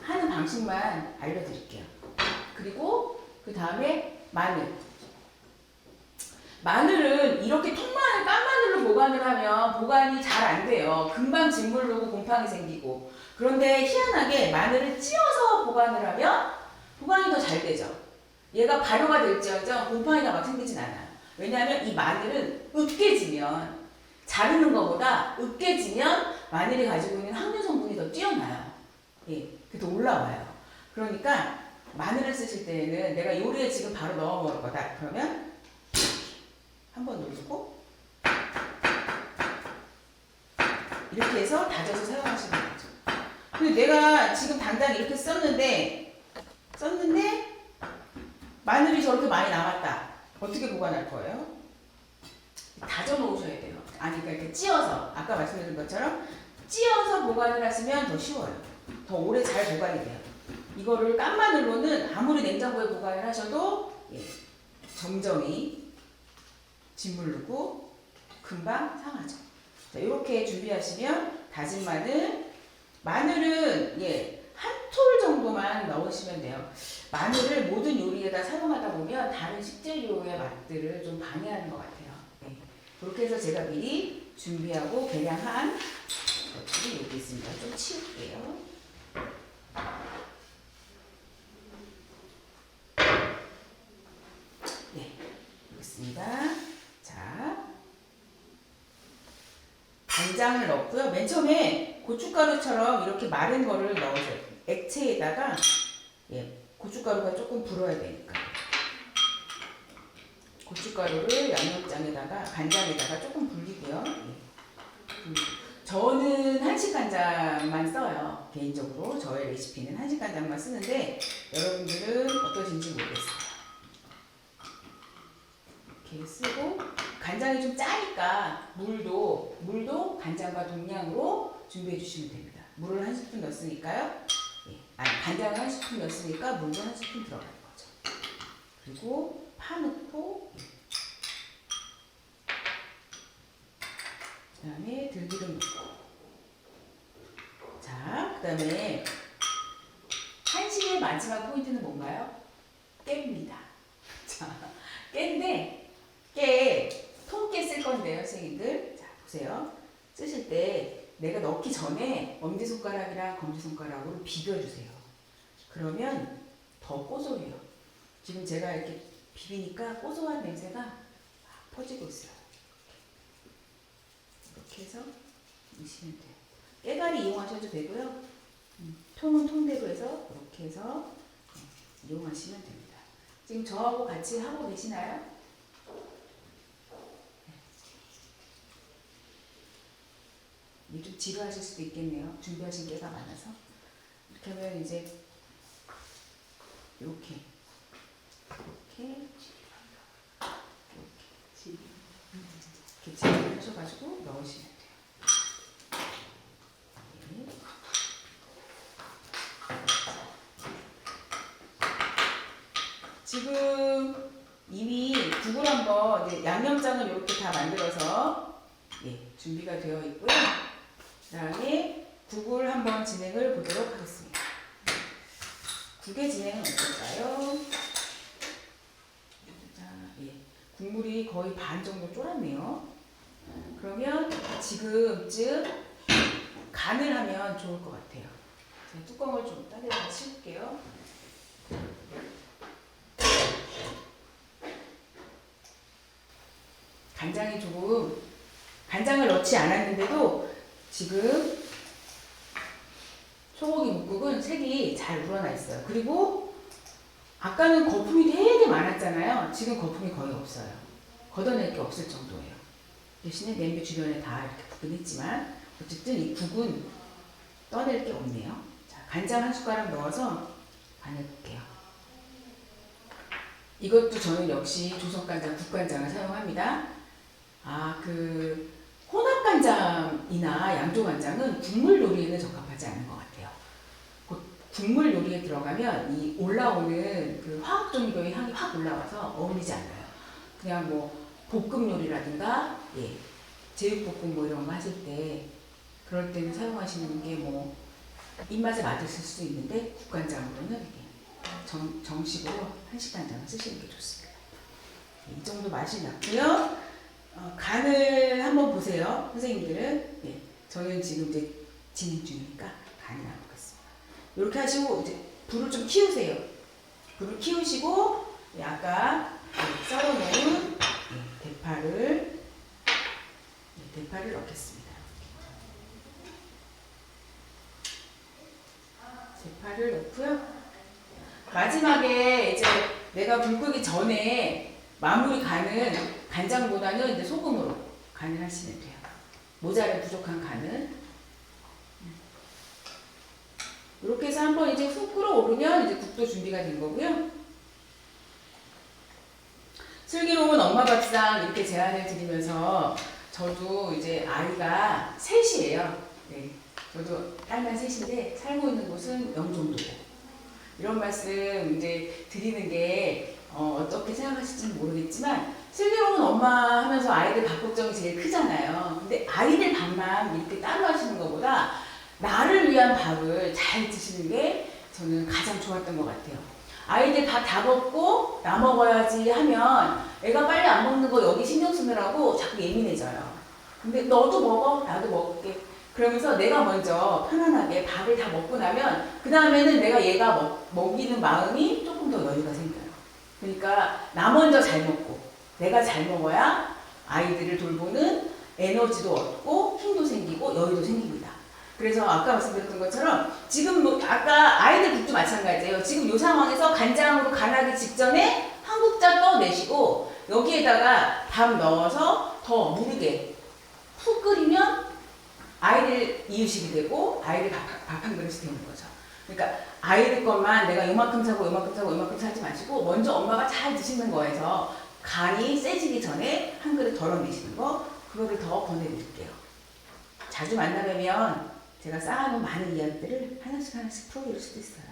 하는 방식만 알려드릴게요. 그리고 그 다음에 마늘은 이렇게 통마늘, 깐마늘로 보관을 하면 보관이 잘 안 돼요. 금방 짓물르고 곰팡이 생기고. 그런데 희한하게 마늘을 찧어서 보관을 하면 보관이 더 잘 되죠. 얘가 발효가 될지언정 곰팡이가 막 생기진 않아요. 왜냐하면 이 마늘은 으깨지면 자르는 것보다 으깨지면 마늘이 가지고 있는 항균 성분이 더 뛰어나요. 예, 그래서 올라와요. 그러니까 마늘을 쓰실 때에는 내가 요리에 지금 바로 넣어 먹을 거다. 그러면 한번 누르고 이렇게 해서 다져서 사용하시면 되죠. 근데 내가 지금 당장 이렇게 썼는데 마늘이 저렇게 많이 남았다. 어떻게 보관할 거예요? 다져 놓으셔야 돼요. 아니, 그러니까 이렇게 찧어서, 아까 말씀드린 것처럼 찧어서 보관을 하시면 더 쉬워요. 더 오래 잘 보관이 돼요. 이거를 깐마늘로는 아무리 냉장고에 보관을 하셔도 점점이 짓물르고 금방 상하죠. 자, 이렇게 준비하시면 다진 마늘은 한 톨 정도만 넣으시면 돼요. 마늘을 모든 요리에다 사용하다 보면 다른 식재료의 맛들을 좀 방해하는 것 같아요. 네. 그렇게 해서 제가 미리 준비하고 계량한 것들이 여기 있습니다. 좀 치울게요. 네, 여기 있습니다. 자, 간장을 넣고요. 맨 처음에 고춧가루처럼 이렇게 마른 거를 넣으세요. 액체에다가 고춧가루가 조금 불어야 되니까 고춧가루를 양념장에다가 간장에다가 조금 불리고요. 저는 한식 간장만 써요. 개인적으로 저의 레시피는 한식 간장만 쓰는데 여러분들은 어떠신지 모르겠어요. 이렇게 쓰고 간장이 좀 짜니까 물도 간장과 동량으로 준비해 주시면 됩니다. 물을 한 스푼 넣었으니까요. 간장을 한 스푼 넣었으니까 물도 한 스푼 들어가는 거죠. 그리고 파 넣고 그 다음에 들기름 넣고 자, 그 다음에 한식의 마지막 포인트는 뭔가요? 깨입니다. 자, 깨인데 통깨 쓸 건데요, 선생님들. 자, 보세요. 쓰실 때 내가 넣기 전에 엄지손가락이랑 검지손가락으로 비벼주세요. 그러면 더 고소해요. 지금 제가 이렇게 비비니까 고소한 냄새가 막 퍼지고 있어요. 이렇게 해서 넣으시면 돼요. 깨가리 이용하셔도 되고요. 통은 통대로 해서 이렇게 해서 이용하시면 됩니다. 지금 저하고 같이 하고 계시나요? 좀 지루하실 수도 있겠네요. 준비하신 게가 많아서. 이렇게 하면 이제 이렇게 이렇게 지루를 하셔가지고 넣으시면 돼요. 네. 지금 이미 국을 한번 이제 양념장을 이렇게 다 만들어서 준비가 되어 있고요. 그 다음에 국을 한번 진행을 보도록 하겠습니다. 국의 진행은 어떨까요? 자, 국물이 거의 반 정도 쫄았네요. 그러면 지금쯤 간을 하면 좋을 것 같아요. 제가 뚜껑을 좀 딴 데다가 치울게요. 간장이 조금, 간장을 넣지 않았는데도 지금 소고기 묵국은 색이 잘 우러나 있어요. 그리고 아까는 거품이 되게 많았잖아요. 지금 거품이 거의 없어요. 걷어낼 게 없을 정도예요. 대신에 냄비 주변에 다 이렇게 붓긴 했지만 어쨌든 이 국은 떠낼 게 없네요. 자, 간장 한 숟가락 넣어서 간을 볼게요. 이것도 저는 역시 조선간장, 국간장을 사용합니다. 혼합간장이나 양조간장은 국물 요리에는 적합하지 않은 것 같아요. 국물 요리에 들어가면 이 올라오는 그 화학종류의 향이 확 올라와서 어울리지 않아요. 그냥 뭐 볶음 요리라든가, 제육볶음 뭐 이런 거 하실 때, 그럴 때는 사용하시는 게 뭐 입맛에 맞으실 수 있는데, 국간장으로는 정식으로 한식간장을 쓰시는 게 좋습니다. 이 정도 맛이 났고요. 간을 한번 보세요, 선생님들은. 저는 지금 이제 진행 중이니까 간을 한번 보겠습니다. 이렇게 하시고 이제 불을 좀 키우세요. 불을 키우시고 아까 썰어놓은 대파를 넣겠습니다. 대파를 넣고요. 마지막에 이제 내가 불 끄기 전에 마무리 간은 간장보다는 이제 소금으로 간을 하시면 돼요. 모자랄 부족한 간은. 이렇게 해서 한번 이제 훅 끓어오르면 이제 국도 준비가 된 거고요. 슬기로운 엄마 밥상 이렇게 제안을 드리면서 저도 이제 아이가 셋이에요. 저도 딸만 셋인데 살고 있는 곳은 영종도고. 이런 말씀 이제 드리는 게 어떻게 생각하실지 모르겠지만 슬기로운 엄마 하면서 아이들 밥 걱정이 제일 크잖아요. 근데 아이들 밥만 이렇게 따로 하시는 것보다 나를 위한 밥을 잘 드시는 게 저는 가장 좋았던 것 같아요. 아이들 밥 다 먹고 나 먹어야지 하면 애가 빨리 안 먹는 거 여기 신경 쓰느라고 자꾸 예민해져요. 근데 너도 먹어, 나도 먹을게. 그러면서 내가 먼저 편안하게 밥을 다 먹고 나면 그 다음에는 내가 얘가 먹이는 마음이 조금 더 여유가 생겨요. 그러니까 나 먼저 잘 먹고 내가 잘 먹어야 아이들을 돌보는 에너지도 얻고 힘도 생기고 여유도 생깁니다. 그래서 아까 말씀드렸던 것처럼 지금 아까 아이들 국도 마찬가지예요. 지금 이 상황에서 간장으로 간하기 직전에 한 국자 떠내시고 여기에다가 밥 넣어서 더 무르게 푹 끓이면 아이들 이유식이 되고 아이들 밥 한 그릇이 되는 거죠. 그러니까 아이들 것만 내가 요만큼 사고 요만큼 사고 요만큼 사지 마시고 먼저 엄마가 잘 드시는 거에서 간이 세지기 전에 한 그릇 덜어내시는 거, 그거를 더 권해드릴게요. 자주 만나뵈면 제가 쌓아놓은 많은 이야기들을 하나씩 풀어드릴 수도 있어요.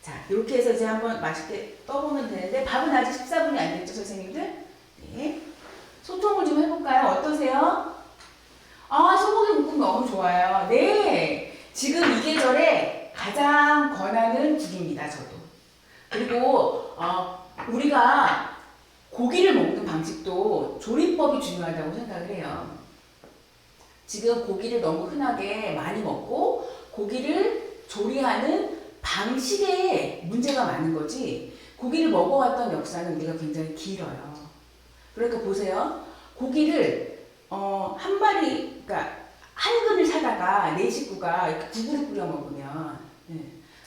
자, 이렇게 해서 이제 한번 맛있게 떠보면 되는데 밥은 아직 14분이 안 됐죠, 선생님들? 네. 소통을 좀 해볼까요? 어떠세요? 소고기 묵국 너무 좋아요. 네. 지금 이 계절에 가장 권하는 국입니다, 저도. 그리고, 우리가 고기를 먹는 방식도 조리법이 중요하다고 생각을 해요. 지금 고기를 너무 흔하게 많이 먹고 고기를 조리하는 방식에 문제가 많은 거지 고기를 먹어왔던 역사는 우리가 굉장히 길어요. 그러니까 보세요. 고기를 한 마리, 그러니까 한 근을 사다가 내 식구가 이렇게 국으로 끓여 먹으면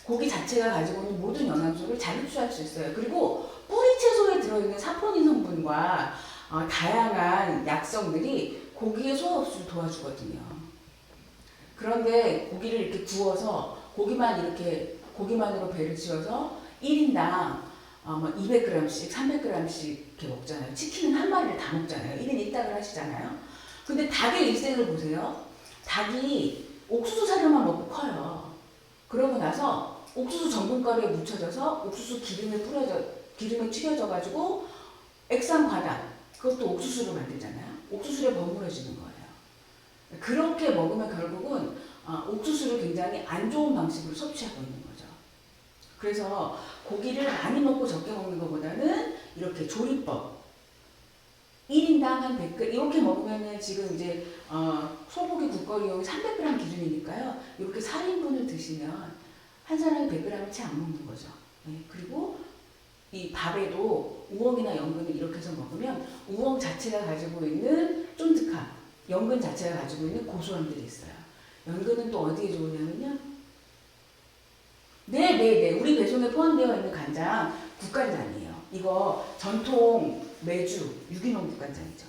고기 자체가 가지고 있는 모든 영양소를 잘 흡수할 수 있어요. 그리고 뿌리 채소에 들어있는 사포닌 성분과 다양한 약성들이 고기의 소화 흡수를 도와주거든요. 그런데 고기를 이렇게 구워서 고기만으로 배를 지어서 1인당 뭐 200g씩, 300g씩 이렇게 먹잖아요. 치킨은 한 마리를 다 먹잖아요. 1인 1닭을 하시잖아요. 근데 닭의 일생을 보세요. 닭이 옥수수 사료만 먹고 커요. 그러고 나서 옥수수 전분가루에 묻혀져서 옥수수 기름에 튀겨져가지고 액상과당, 그것도 옥수수로 만들잖아요. 옥수수에 버무려지는 거예요. 그렇게 먹으면 결국은 옥수수를 굉장히 안 좋은 방식으로 섭취하고 있는 거죠. 그래서 고기를 많이 먹고 적게 먹는 것보다는 이렇게 조리법 1인당 한 100g 이렇게 먹으면은 지금 이제 소고기 국거리용이 300g 기준이니까요. 이렇게 4인분을 드시면 한 사람이 100g을 채 안 먹는 거죠. 네. 그리고 이 밥에도 우엉이나 연근을 이렇게 해서 먹으면 우엉 자체가 가지고 있는 쫀득함, 연근 자체가 가지고 있는 고소함들이 있어요. 연근은 또 어디에 좋으냐면요. 네. 우리 배송에 포함되어 있는 간장 국간장이에요. 이거 전통 매주 유기농 국간장이죠.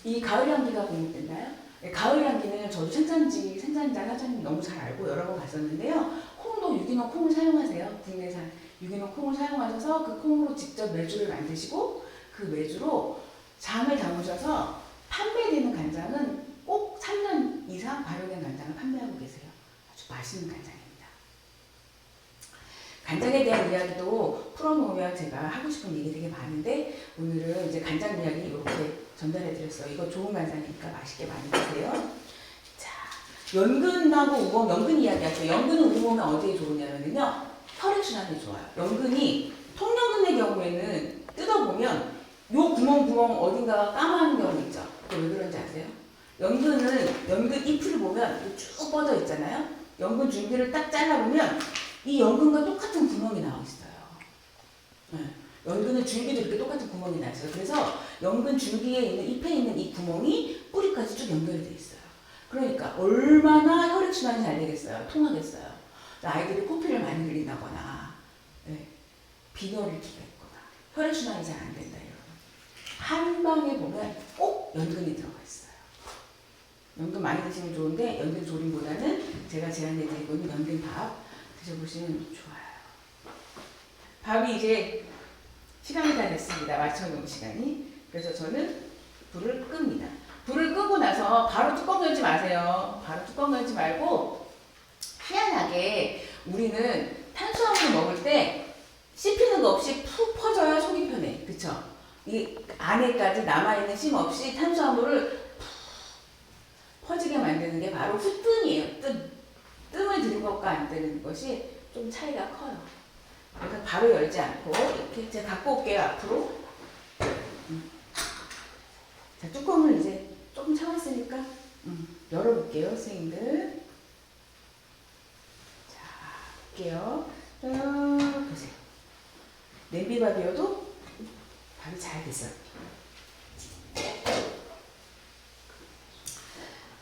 이 가을 향기가 공급된다요. 가을 향기는 저도 생산자 사장님 너무 잘 알고 여러 번 갔었는데요. 콩도 유기농 콩을 사용하세요. 국내산 유기농 콩을 사용하셔서 그 콩으로 직접 매주를 만드시고 그 매주로 장을 담으셔서 판매되는 간장은 꼭 3년 이상 발효된 간장을 판매하고 계세요. 아주 맛있는 간장입니다. 간장에 대한 이야기도 풀어놓으면 제가 하고 싶은 얘기 되게 많은데 오늘은 이제 간장 이야기 이렇게 전달해드렸어요. 이거 좋은 간장이니까 맛있게 많이 드세요. 자, 연근하고 우엉, 연근 이야기 할게요. 연근은 우엉은 어디에 좋으냐면요. 혈액순환이 좋아요. 연근이 통연근의 경우에는 뜯어보면 요 구멍 어딘가가 까만 경우 있죠. 왜 그런지 아세요? 연근 잎을 보면 쭉 뻗어 있잖아요. 연근 줄기를 딱 잘라보면 이 연근과 똑같은 구멍이 나와 있어요. 네. 연근은 줄기도 이렇게 똑같은 구멍이 나 있어요. 그래서 연근 줄기에 있는 잎에 있는 이 구멍이 뿌리까지 쭉 연결되어 있어요. 그러니까 얼마나 혈액순환이 잘 되겠어요. 통하겠어요. 아이들이 코피를 많이 흘린다거나 네. 빈혈을 기했거나 혈액순환이 잘 안 된다 여러분. 한 방에 보면 꼭 연근이 들어가 있어요. 연근 많이 드시면 좋은데 연근 조림보다는 제가 제안해드리고 있는 연근밥 드셔보시면 좋아요. 밥이 이제 시간이 다 됐습니다. 맞춰놓은 시간이. 그래서 저는 불을 끕니다. 불을 끄고 나서 바로 뚜껑 열지 마세요. 바로 뚜껑 열지 말고 희한하게 우리는 탄수화물을 먹을 때 씹히는 거 없이 푹 퍼져야 속이 편해. 그쵸? 이 안에까지 남아있는 심 없이 탄수화물을 푹 퍼지게 만드는 게 바로 후뜸이에요. 뜸을 들인 것과 안 들인 것이 좀 차이가 커요. 그래서 바로 열지 않고 이렇게 제가 갖고 올게요. 앞으로. 자, 뚜껑을 이제 조금 채웠으니까 열어볼게요. 선생님들. 자, 볼게요. 보세요. 냄비밥이어도 밥이 잘 됐어요.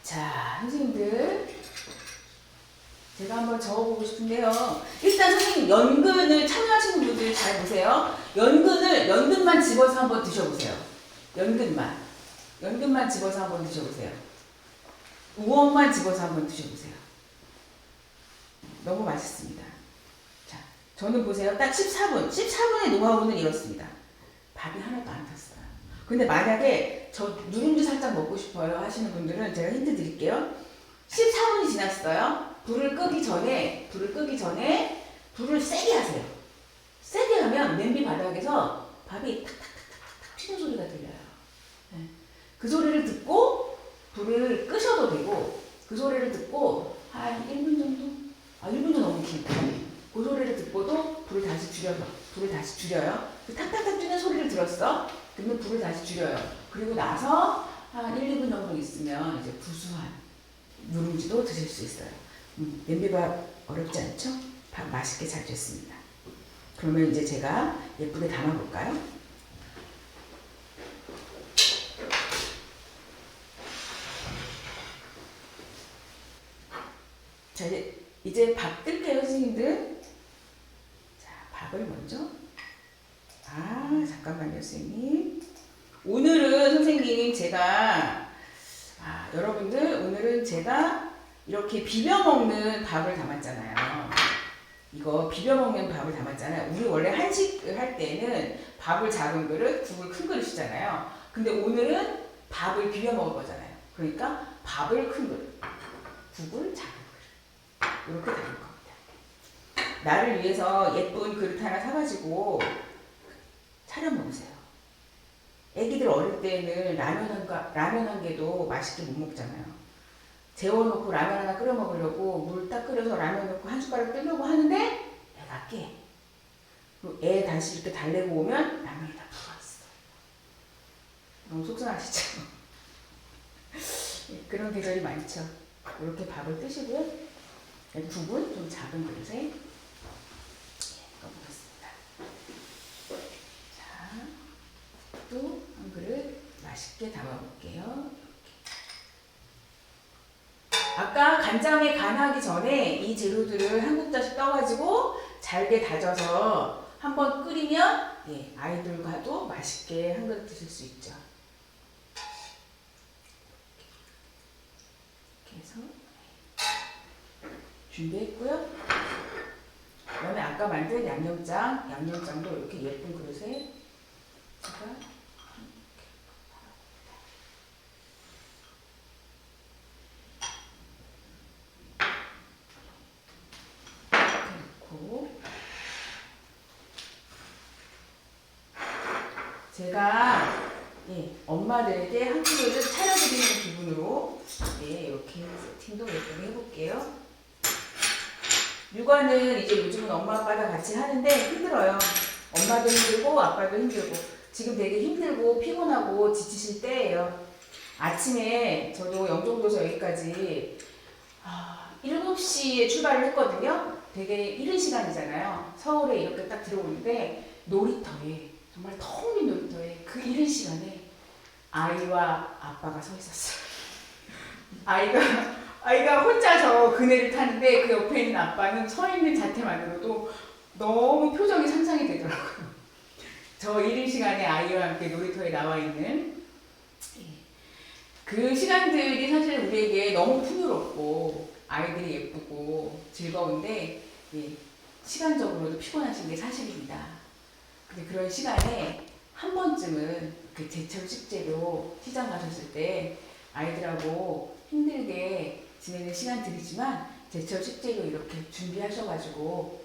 자, 선생님들. 제가 한번 적어보고 싶은데요. 일단 선생님 연근을 참여하시는 분들 잘 보세요. 연근만 집어서 한번 드셔보세요. 연근만 집어서 한번 드셔보세요. 우엉만 집어서 한번 드셔보세요. 너무 맛있습니다. 자, 저는 보세요. 딱 14분의 노하우는 이렇습니다. 밥이 하나도 안 탔어요. 근데 만약에 저 누룽지 살짝 먹고 싶어요 하시는 분들은 제가 힌트 드릴게요. 14분이 지났어요. 불을 끄기 전에 불을 세게 하세요. 세게 하면 냄비 바닥에서 밥이 탁탁탁탁탁 튀는 소리가 들려요. 네. 그 소리를 듣고 불을 끄셔도 되고 그 소리를 듣고 한 1분 정도? 1분도 너무 길고 그 소리를 듣고도 불을 다시 줄여요. 그 탁탁탁 튀는 소리를 들었어. 그러면 불을 다시 줄여요. 그리고 나서 한 1, 2분 정도 있으면 이제 구수한 누룽지도 드실 수 있어요. 냄비밥 어렵지 않죠? 밥 맛있게 잘 됐습니다. 그러면 이제 제가 예쁘게 담아볼까요? 자, 이제 밥 뜰게요, 선생님들. 자, 밥을 먼저. 잠깐만요, 선생님. 오늘은 선생님 제가 여러분들 오늘은 제가 이렇게 비벼 먹는 밥을 담았잖아요. 이거 비벼 먹는 밥을 담았잖아요. 우리 원래 한식을 할 때는 밥을 작은 그릇, 국을 큰 그릇이잖아요. 근데 오늘은 밥을 비벼 먹을 거잖아요. 그러니까 밥을 큰 그릇, 국을 작은 그릇 이렇게 담을 겁니다. 나를 위해서 예쁜 그릇 하나 사가지고 차려 먹으세요. 애기들 어릴 때는 라면 한 개도 맛있게 못 먹잖아요. 재워놓고 라면 하나 끓여 먹으려고 물 딱 끓여서 라면 넣고 한 숟가락 뜨려고 하는데 애가 깨. 그리고 애 다시 이렇게 달래고 오면 라면이 다 불어있어. 너무 속상하시죠? 그런 계절이 많죠. 이렇게 밥을 뜨시고요. 국은 좀 작은 그릇에 넣어보겠습니다. 자, 또 한 그릇 맛있게 담아볼게요. 아까 간장에 간하기 전에 이 재료들을 한 국자씩 떠가지고 잘게 다져서 한번 끓이면 아이들과도 맛있게 한 그릇 드실 수 있죠. 이렇게 해서 준비했고요. 그다음에 아까 만든 양념장도 이렇게 예쁜 그릇에 제가 제가 엄마들에게 한 그릇을 차려드리는 기분으로 이렇게 세팅도 예쁘게 해볼게요. 육아는 이제 요즘은 엄마 아빠랑 같이 하는데 힘들어요. 엄마도 힘들고 아빠도 힘들고 지금 되게 힘들고 피곤하고 지치실 때예요. 아침에 저도 영종도에서 여기까지 7시에 출발을 했거든요. 되게 이른 시간이잖아요. 서울에 이렇게 딱 들어오는데 놀이터에 정말 텅 빈 놀이터에 그 이른 시간에 아이와 아빠가 서 있었어요. 아이가 혼자 저 그네를 타는데 그 옆에 있는 아빠는 서 있는 자태만으로도 너무 표정이 상상이 되더라고요. 저 이른 시간에 아이와 함께 놀이터에 나와 있는 그 시간들이 사실 우리에게 너무 풍요롭고 아이들이 예쁘고 즐거운데 시간적으로도 피곤하신 게 사실입니다. 근데 그런 시간에 한 번쯤은 그 제철 식재료 시장 가셨을 때 아이들하고 힘들게 지내는 시간들이지만 제철 식재료 이렇게 준비하셔가지고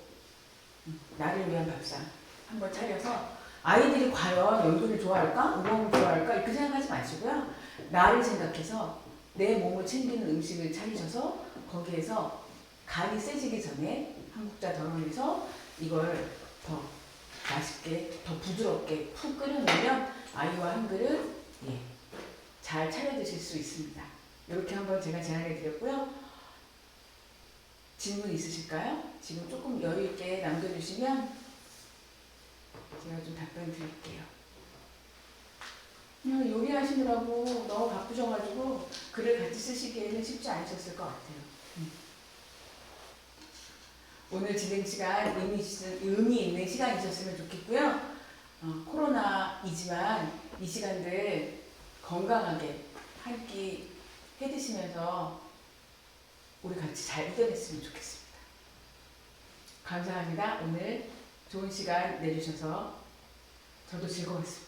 나를 위한 밥상 한번 차려서 아이들이 과연 연두를 좋아할까? 우엉을 좋아할까? 이렇게 생각하지 마시고요. 나를 생각해서 내 몸을 챙기는 음식을 차리셔서 거기에서 간이 세지기 전에 한 국자 덜어내서 이걸 더 맛있게 더 부드럽게 푹 끓여내면 아이와 한 그릇 잘 차려 드실 수 있습니다. 이렇게 한번 제가 제안해 드렸고요. 질문 있으실까요? 지금 조금 여유 있게 남겨주시면 제가 좀 답변 드릴게요. 그냥 요리하시느라고 너무 바쁘셔가지고 글을 같이 쓰시기에는 쉽지 않으셨을 것 같아요. 오늘 진행 시간 의미 있는 시간이셨으면 좋겠고요. 코로나이지만 이 시간들 건강하게 한 끼 해드시면서 우리 같이 잘 이겨냈으면 좋겠습니다. 감사합니다. 오늘 좋은 시간 내주셔서 저도 즐거웠습니다.